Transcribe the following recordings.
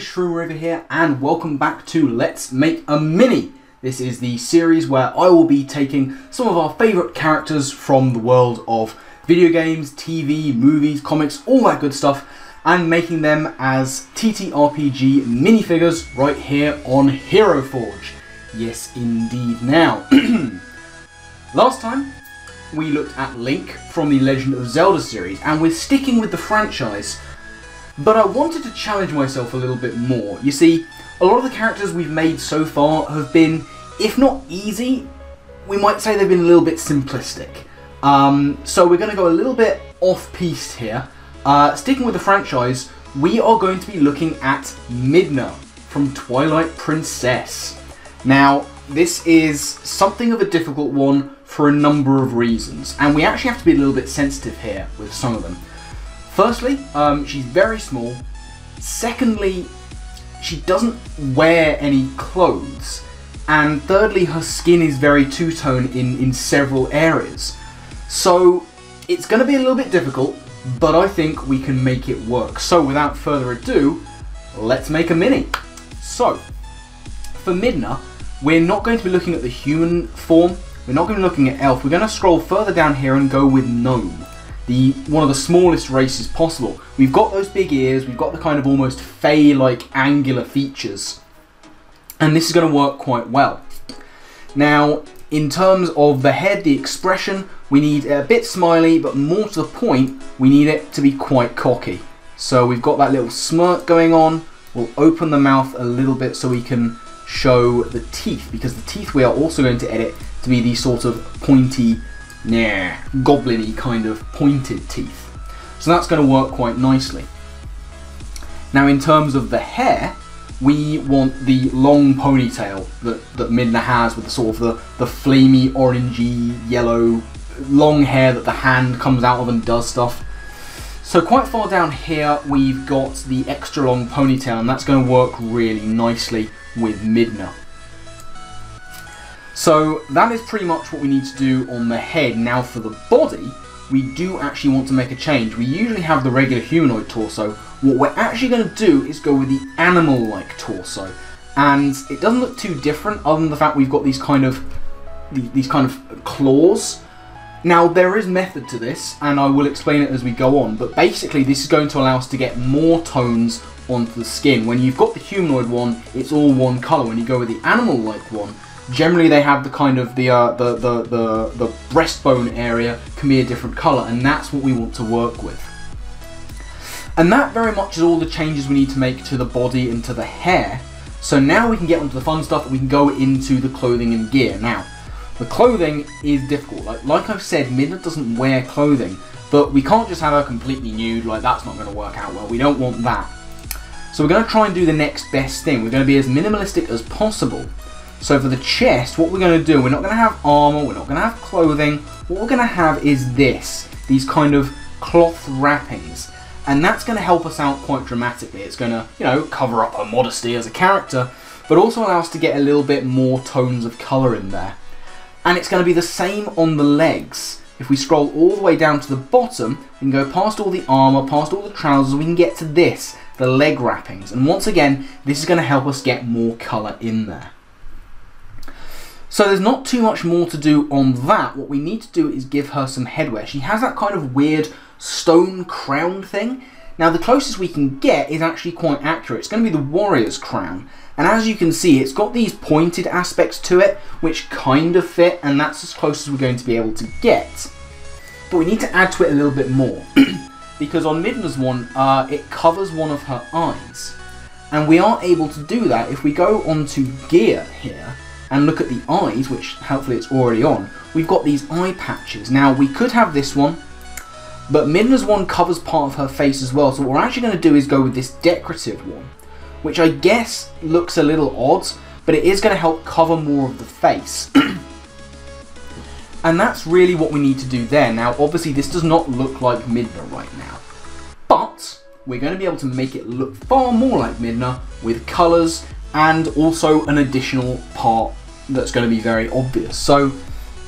is Shroomraver here, and welcome back to Let's Make a Mini. This is the series where I will be taking some of our favourite characters from the world of video games, TV, movies, comics, all that good stuff, and making them as TTRPG minifigures right here on Hero Forge. Yes, indeed. Now, last time we looked at Link from the Legend of Zelda series, and we're sticking with the franchise. But I wanted to challenge myself a little bit more. You see, a lot of the characters we've made so far have been, if not easy, we might say they've been a little bit simplistic. So we're going to go a little bit off-piste here. Sticking with the franchise, we are going to be looking at Midna from Twilight Princess. Now, this is something of a difficult one for a number of reasons, and we actually have to be a little bit sensitive here with some of them. Firstly, she's very small. Secondly, she doesn't wear any clothes. And thirdly, her skin is very two-tone in several areas. So, it's going to be a little bit difficult, but I think we can make it work. So, without further ado, let's make a mini. So, for Midna, we're not going to be looking at the human form. We're not going to be looking at elf. We're going to scroll further down here and go with gnome. One of the smallest races possible. We've got those big ears, we've got the kind of almost fey-like angular features, and this is going to work quite well. Now, in terms of the head, the expression, we need a bit smiley, but more to the point, we need it to be quite cocky. So we've got that little smirk going on. We'll open the mouth a little bit so we can show the teeth, because the teeth we are also going to edit to be these sort of pointy, goblin-y kind of pointed teeth. So that's going to work quite nicely. Now, in terms of the hair, we want the long ponytail that Midna has, with the sort of the flamey, orangey, yellow, long hair that the hand comes out of and does stuff. So quite far down here, we've got the extra long ponytail, and that's going to work really nicely with Midna. So that is pretty much what we need to do on the head. Now for the body, we do actually want to make a change. We usually have the regular humanoid torso. What we're actually going to do is go with the animal-like torso. And it doesn't look too different, other than the fact we've got these kind of claws. Now there is method to this, and I will explain it as we go on, but basically this is going to allow us to get more tones onto the skin. When you've got the humanoid one, it's all one colour. When you go with the animal-like one, generally they have the kind of the breastbone area can be a different colour, and that's what we want to work with. And that very much is all the changes we need to make to the body and to the hair. So now we can get onto the fun stuff, and we can go into the clothing and gear. Now, the clothing is difficult. Like I've said, Midna doesn't wear clothing, but we can't just have her completely nude. Like, that's not going to work out well. We don't want that. So we're going to try and do the next best thing. We're going to be as minimalistic as possible. So for the chest, what we're going to do, we're not going to have armour, we're not going to have clothing. What we're going to have is these kind of cloth wrappings. And that's going to help us out quite dramatically. It's going to, you know, cover up her modesty as a character, but also allow us to get a little bit more tones of colour in there. And it's going to be the same on the legs. If we scroll all the way down to the bottom, we can go past all the armour, past all the trousers, we can get to this, the leg wrappings. And once again, this is going to help us get more colour in there. So there's not too much more to do on that. What we need to do is give her some headwear. She has that kind of weird stone crown thing. Now the closest we can get is actually quite accurate. It's going to be the warrior's crown. And as you can see, it's got these pointed aspects to it, which kind of fit, and that's as close as we're going to be able to get. But we need to add to it a little bit more. Because on Midna's one, it covers one of her eyes. And we are able to do that if we go onto gear here, and look at the eyes, which hopefully it's already on, we've got these eye patches. Now, we could have this one, but Midna's one covers part of her face as well, so what we're actually going to do is go with this decorative one, which I guess looks a little odd, but it is going to help cover more of the face. And that's really what we need to do there. Now, obviously, this does not look like Midna right now, but we're going to be able to make it look far more like Midna with colours and also an additional part that's going to be very obvious. So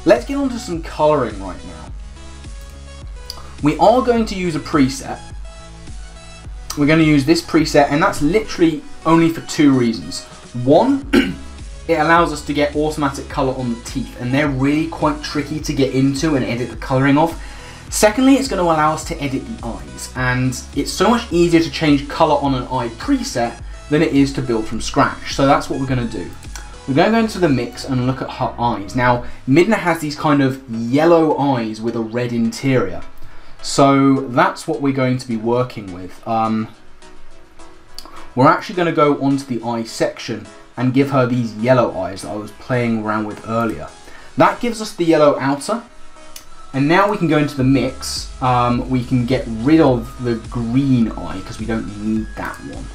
let's get on to some colouring right now. We are going to use a preset. We're going to use this preset, and that's literally only for two reasons. One, it allows us to get automatic colour on the teeth, and they're really quite tricky to get into and edit the colouring of. Secondly, it's going to allow us to edit the eyes, and it's so much easier to change colour on an eye preset than it is to build from scratch. So that's what we're going to do. We're going to go into the mix and look at her eyes. Now, Midna has these kind of yellow eyes with a red interior. So that's what we're going to be working with. We're actually going to go onto the eye section and give her these yellow eyes that I was playing around with earlier. That gives us the yellow outer. And now we can go into the mix. We can get rid of the green eye because we don't need that one.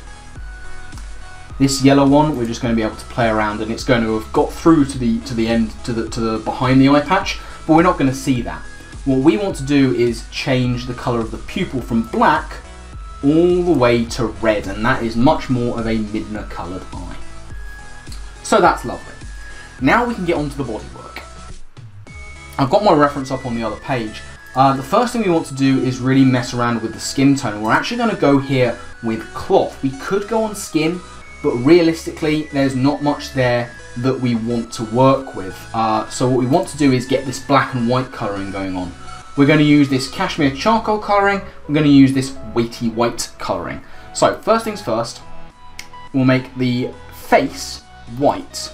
This yellow one, we're just going to be able to play around, and it's going to have got through to the end, to the behind the eye patch, but we're not going to see that. What we want to do is change the colour of the pupil from black all the way to red, and that is much more of a Midna coloured eye. So that's lovely. Now we can get onto the bodywork. I've got my reference up on the other page. The first thing we want to do is really mess around with the skin tone. We're actually going to go here with cloth. We could go on skin, but realistically there's not much there that we want to work with. So what we want to do is get this black and white colouring going on. We're going to use this cashmere charcoal colouring, we're going to use this weighty white colouring. So first things first, we'll make the face white.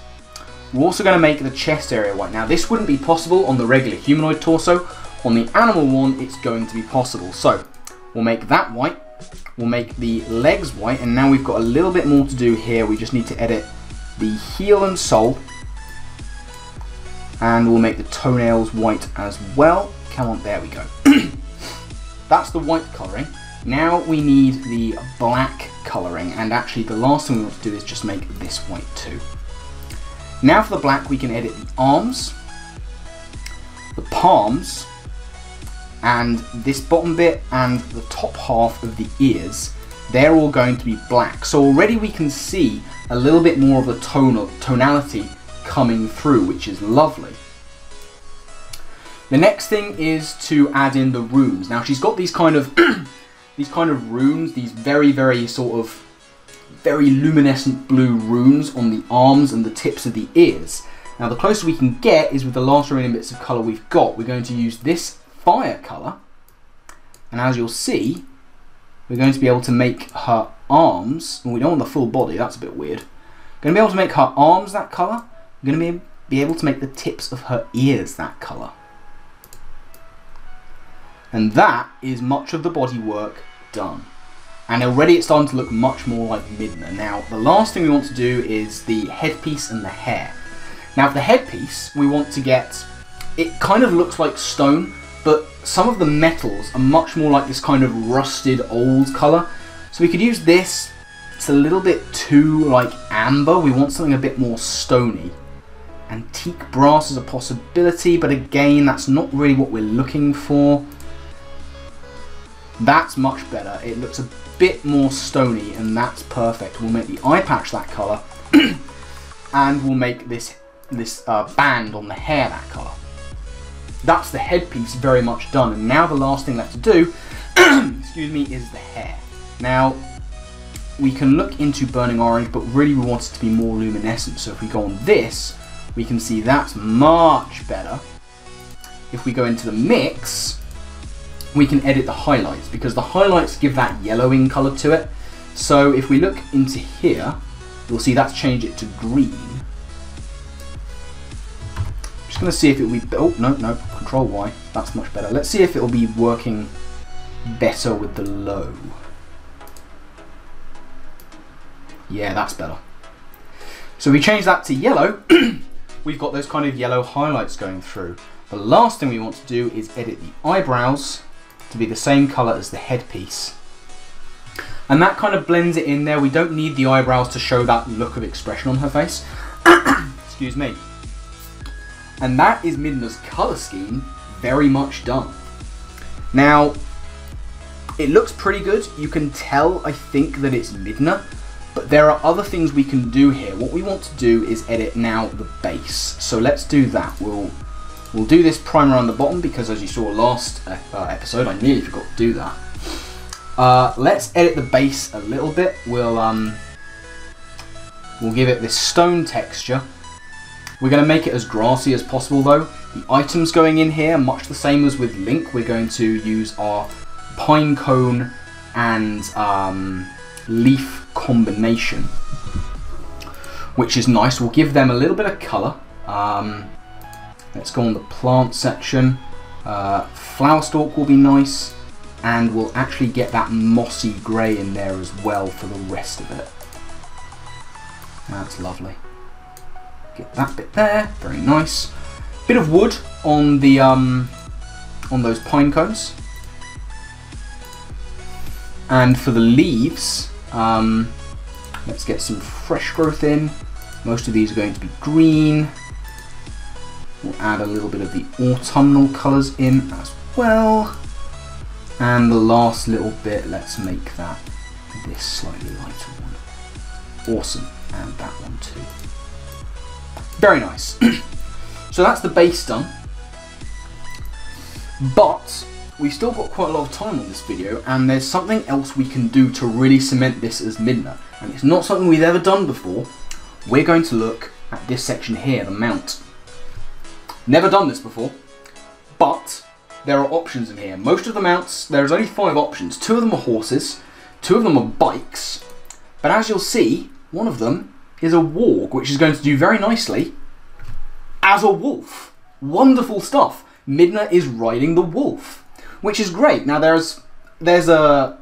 We're also going to make the chest area white. Now this wouldn't be possible on the regular humanoid torso. On the animal one it's going to be possible. So we'll make that white. We'll make the legs white, and now we've got a little bit more to do here. We just need to edit the heel and sole, and we'll make the toenails white as well. Come on, there we go. That's the white colouring. Now we need the black colouring, and actually the last thing we want to do is just make this white too. Now for the black, we can edit the arms, the palms, and this bottom bit and the top half of the ears. They're all going to be black. So already we can see a little bit more of the tonality coming through, which is lovely. The next thing is to add in the runes. Now she's got these kind of runes, these very sort of very luminescent blue runes on the arms and the tips of the ears. Now the closer we can get is with the last remaining bits of colour we've got. We're going to use this fire colour, and as you'll see, we're going to be able to make her arms, well, we don't want the full body, that's a bit weird. We're going to be able to make her arms that colour. We're going to be able to make the tips of her ears that colour. And that is much of the body work done. And already it's starting to look much more like Midna. Now, the last thing we want to do is the headpiece and the hair. Now, for the headpiece, we want to get, it kind of looks like stone, but some of the metals are much more like this kind of rusted old colour. So we could use this. It's a little bit too like amber. We want something a bit more stony. Antique brass is a possibility, but again, that's not really what we're looking for. That's much better. It looks a bit more stony, and that's perfect. We'll make the eye patch that colour, and we'll make this band on the hair that colour. That's the headpiece very much done, and now the last thing left to do, excuse me, is the hair. Now, we can look into burning orange, but really we want it to be more luminescent, so if we go on this, we can see that's much better. If we go into the mix, we can edit the highlights, because the highlights give that yellowing colour to it. So if we look into here, you'll see that's changed it to green. Just going to see if it will be, oh no, Control Y, that's much better. Let's see if it will be working better with the low. Yeah, that's better. So we change that to yellow, we've got those kind of yellow highlights going through. The last thing we want to do is edit the eyebrows to be the same colour as the headpiece. And that kind of blends it in there. We don't need the eyebrows to show that look of expression on her face. Excuse me. And that is Midna's colour scheme very much done. Now, it looks pretty good. You can tell, I think, that it's Midna, but there are other things we can do here. What we want to do is edit now the base. So let's do that. We'll do this primer on the bottom because, as you saw last episode, I nearly forgot to do that. Let's edit the base a little bit. We'll We'll give it this stone texture. We're going to make it as grassy as possible though. The items going in here, much the same as with Link, we're going to use our pine cone and leaf combination, which is nice. We'll give them a little bit of colour. Let's go on the plant section. Flower stalk will be nice, and we'll actually get that mossy grey in there as well for the rest of it. That's lovely. Get that bit there, very nice. Bit of wood on the on those pine cones. And for the leaves, let's get some fresh growth in. Most of these are going to be green. We'll add a little bit of the autumnal colours in as well. And the last little bit, let's make that this slightly lighter one. Awesome, and that one too. Very nice. So that's the base done. But we've still got quite a lot of time on this video, and there's something else we can do to really cement this as Midna. And it's not something we've ever done before. We're going to look at this section here, the mount. Never done this before, but there are options in here. Most of the mounts, there's only 5 options. 2 of them are horses, 2 of them are bikes, but as you'll see, one of them is a warg, which is going to do very nicely as a wolf. Wonderful stuff. Midna is riding the wolf, which is great. Now there's a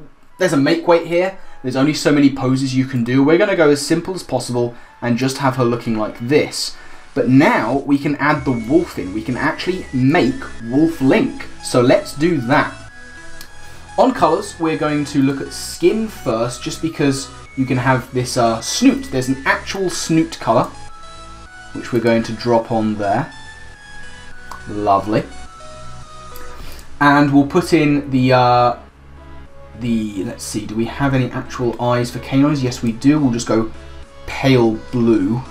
make weight here. There's only so many poses you can do. We're going to go as simple as possible and just have her looking like this. But now we can add the wolf in. We can actually make Wolf Link. So let's do that. On colours, we're going to look at skin first, just because you can have this snoot. There's an actual snoot colour, which we're going to drop on there. Lovely. And we'll put in the let's see, do we have any actual eyes for canines? Yes, we do. We'll just go pale blue.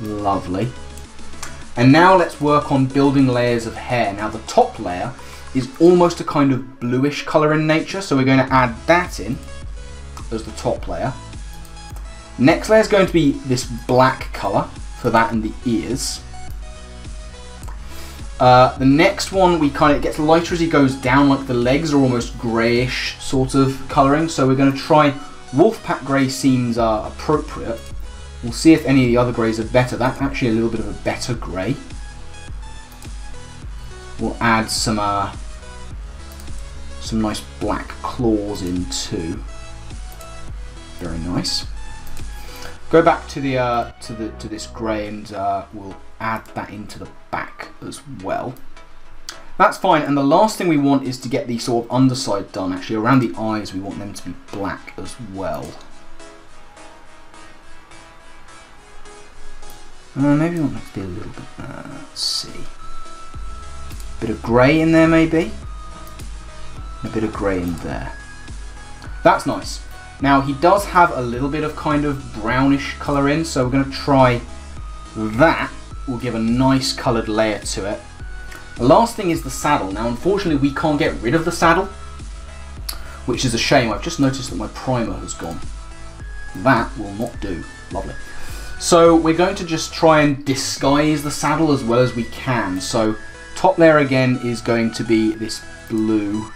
Lovely. And now let's work on building layers of hair. Now the top layer is almost a kind of bluish colour in nature, so we're going to add that in as the top layer. Next layer is going to be this black colour for that and the ears. The next one, it gets lighter as he goes down, like the legs are almost greyish sort of colouring, so we're going to try Wolfpack Grey seems appropriate. We'll see if any of the other greys are better. That's actually a little bit of a better grey. We'll add some nice black claws in too. Very nice. Go back to the to this grey, and we'll add that into the back as well. That's fine. And the last thing we want is to get the sort of underside done. Actually, around the eyes, we want them to be black as well. Maybe we want that to be a little bit, let's see. Bit of grey in there maybe. A bit of grey in there. That's nice. Now he does have a little bit of kind of brownish colour in, so we're going to try that. We'll give a nice coloured layer to it. The last thing is the saddle. Now unfortunately we can't get rid of the saddle, which is a shame. I've just noticed that my primer has gone. That will not do. Lovely. So we're going to just try and disguise the saddle as well as we can. So top layer again is going to be this blue.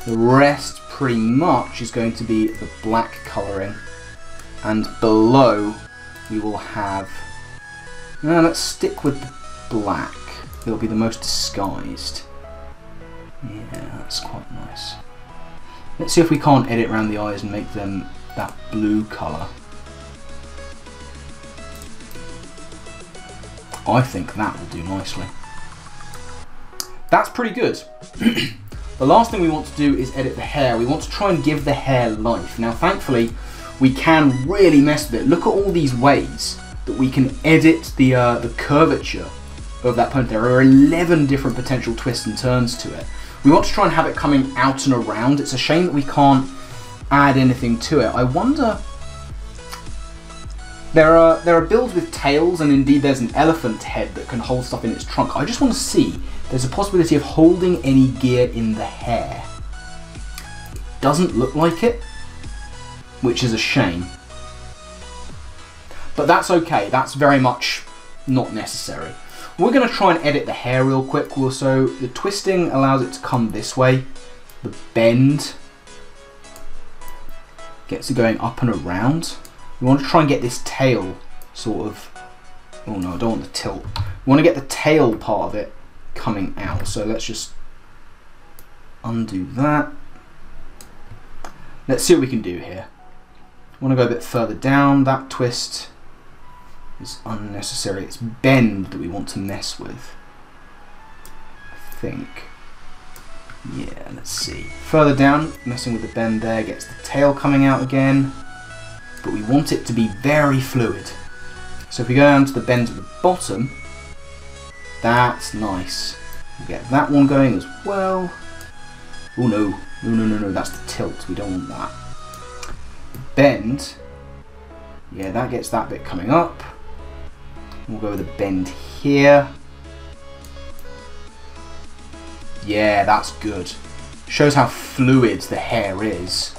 The rest pretty much is going to be the black colouring. And below we will have... Now let's stick with the black. It'll be the most disguised. Yeah, that's quite nice. Let's see if we can't edit around the eyes and make them that blue colour. I think that will do nicely. That's pretty good. The last thing we want to do is edit the hair. We want to try and give the hair life. Now thankfully we can really mess with it. Look at all these ways that we can edit the curvature of that ponytail. There are 11 different potential twists and turns to it. We want to try and have it coming out and around. It's a shame that we can't add anything to it. I wonder... There are builds with tails, and indeed there's an elephant head that can hold stuff in its trunk. I just want to see if there's a possibility of holding any gear in the hair. It doesn't look like it, which is a shame. But that's okay, that's very much not necessary. We're going to try and edit the hair real quick. So the twisting allows it to come this way. The bend gets it going up and around. We want to try and get this tail sort of... Oh no, I don't want the tilt. We want to get the tail part of it coming out. So let's just undo that. Let's see what we can do here. I want to go a bit further down. That twist is unnecessary. It's bend that we want to mess with, I think. Yeah, let's see. Further down, messing with the bend there, gets the tail coming out again. But we want it to be very fluid. So if we go down to the bend at the bottom, that's nice. We'll get that one going as well. Oh no, no, that's the tilt. We don't want that. The bend, yeah, that gets that bit coming up. We'll go with a bend here. Yeah, that's good. Shows how fluid the hair is.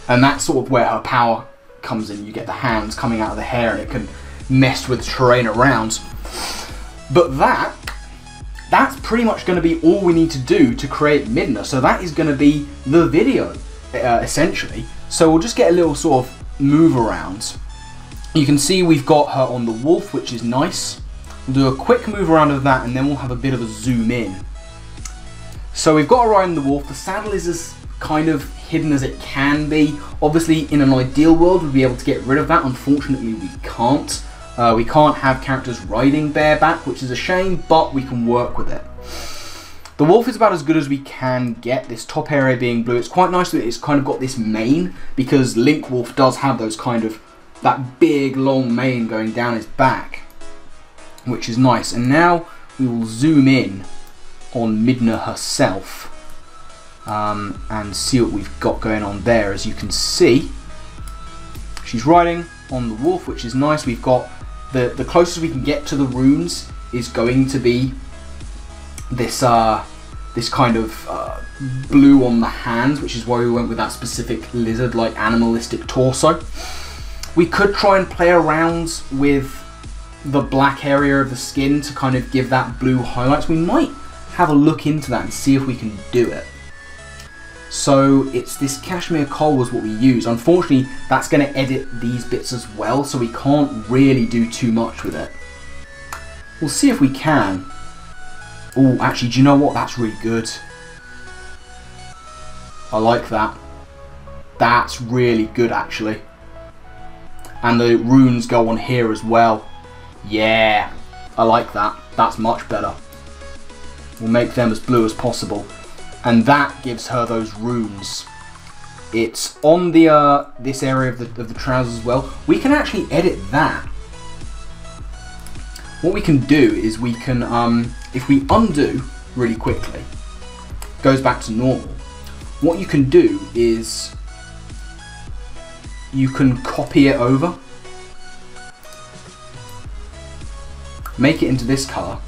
And that's sort of where her power comes in. You get the hands coming out of the hair and it can mess with the terrain around. But that's pretty much going to be all we need to do to create Midna. So that is going to be the video, essentially. So we'll just get a little sort of move around. You can see we've got her on the wolf, which is nice. We'll do a quick move around of that and then we'll have a bit of a zoom in. So we've got her riding the wolf. The saddle is as kind of hidden as it can be. Obviously, in an ideal world, we'd be able to get rid of that. Unfortunately, we can't. We can't have characters riding bareback, which is a shame, but we can work with it. The wolf is about as good as we can get, this top area being blue. It's quite nice that it's kind of got this mane, because Link Wolf does have those kind of, that big long mane going down his back, which is nice. And now we will zoom in on Midna herself and see what we've got going on there. As you can see, she's riding on the wolf, which is nice. We've got the closest we can get to the runes is going to be this this kind of blue on the hands, which is why we went with that specific lizard-like animalistic torso. We could try and play around with the black area of the skin to kind of give that blue highlights. We might have a look into that and see if we can do it. So it's this cashmere coal was what we use. Unfortunately, that's going to edit these bits as well, so we can't really do too much with it. We'll see if we can. Oh, actually, do you know what? That's really good. I like that. That's really good, actually. And the runes go on here as well. Yeah, I like that. That's much better. We'll make them as blue as possible. And that gives her those runes. It's on the this area of the trousers as well. We can actually edit that. What we can do is we can, if we undo really quickly, goes back to normal. What you can do is you can copy it over, make it into this colour,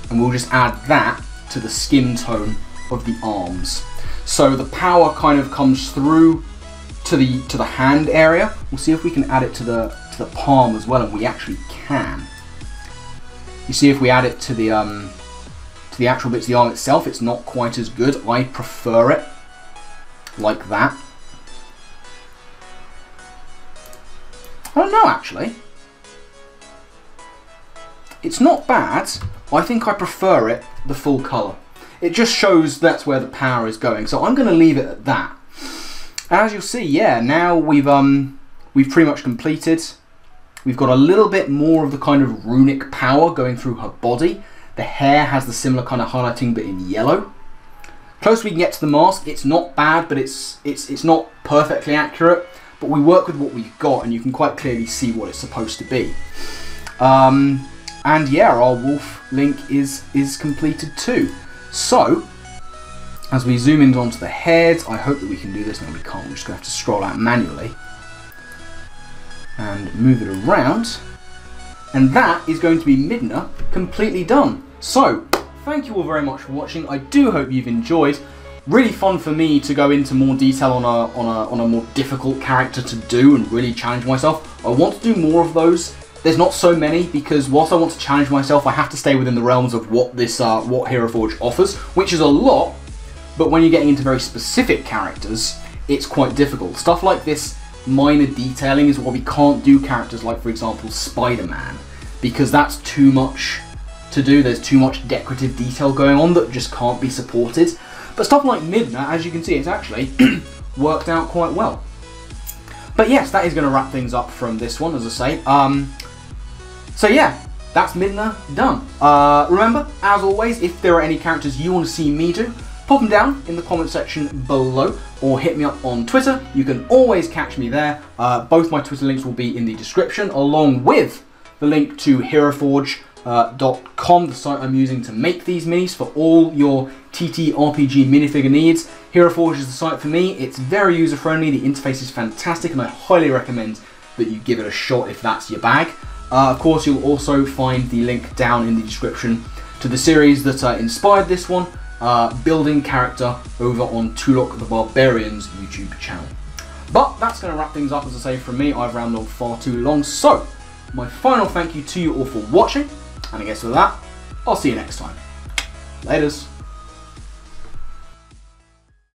and we'll just add that to the skin tone of the arms. So the power kind of comes through to the hand area. We'll see if we can add it to the palm as well, and we actually can. You see, if we add it to the actual bits of the arm itself, it's not quite as good. I prefer it like that. I don't know, actually. It's not bad. I think I prefer it the full colour. It just shows that's where the power is going. So I'm going to leave it at that. As you'll see, yeah, now we've pretty much completed. We've got a little bit more of the kind of runic power going through her body. The hair has the similar kind of highlighting, but in yellow. Close we can get to the mask. It's not bad, but it's not perfectly accurate. But we work with what we've got, and you can quite clearly see what it's supposed to be. And yeah, our wolf Link is completed too. So, as we zoom in onto the head, I hope that we can do this. No, we can't. We're just going to have to scroll out manually and move it around. And that is going to be Midna completely done. So, thank you all very much for watching. I do hope you've enjoyed. really fun for me to go into more detail on a more difficult character to do and really challenge myself. I want to do more of those. There's not so many because whilst I want to challenge myself, I have to stay within the realms of what this what Hero Forge offers, which is a lot. But when you're getting into very specific characters, it's quite difficult. Stuff like this minor detailing is why we can't do characters like, for example, Spider-Man, because that's too much to do. There's too much decorative detail going on that just can't be supported. But stuff like Midna, as you can see, it's actually worked out quite well. But yes, that is going to wrap things up from this one, as I say. So yeah, that's Midna done. Remember, as always, if there are any characters you want to see me do, pop them down in the comment section below or hit me up on Twitter. You can always catch me there. Both my Twitter links will be in the description, along with the link to HeroForge.com, the site I'm using to make these minis for all your TTRPG minifigure needs. HeroForge is the site for me. It's very user-friendly, the interface is fantastic, and I highly recommend that you give it a shot if that's your bag. Of course, you'll also find the link down in the description to the series that inspired this one, building character over on Tulok the Barbarian's YouTube channel. But that's going to wrap things up, as I say, from me. I've rambled on far too long, so my final thank you to you all for watching, and I guess with that, I'll see you next time. Laters.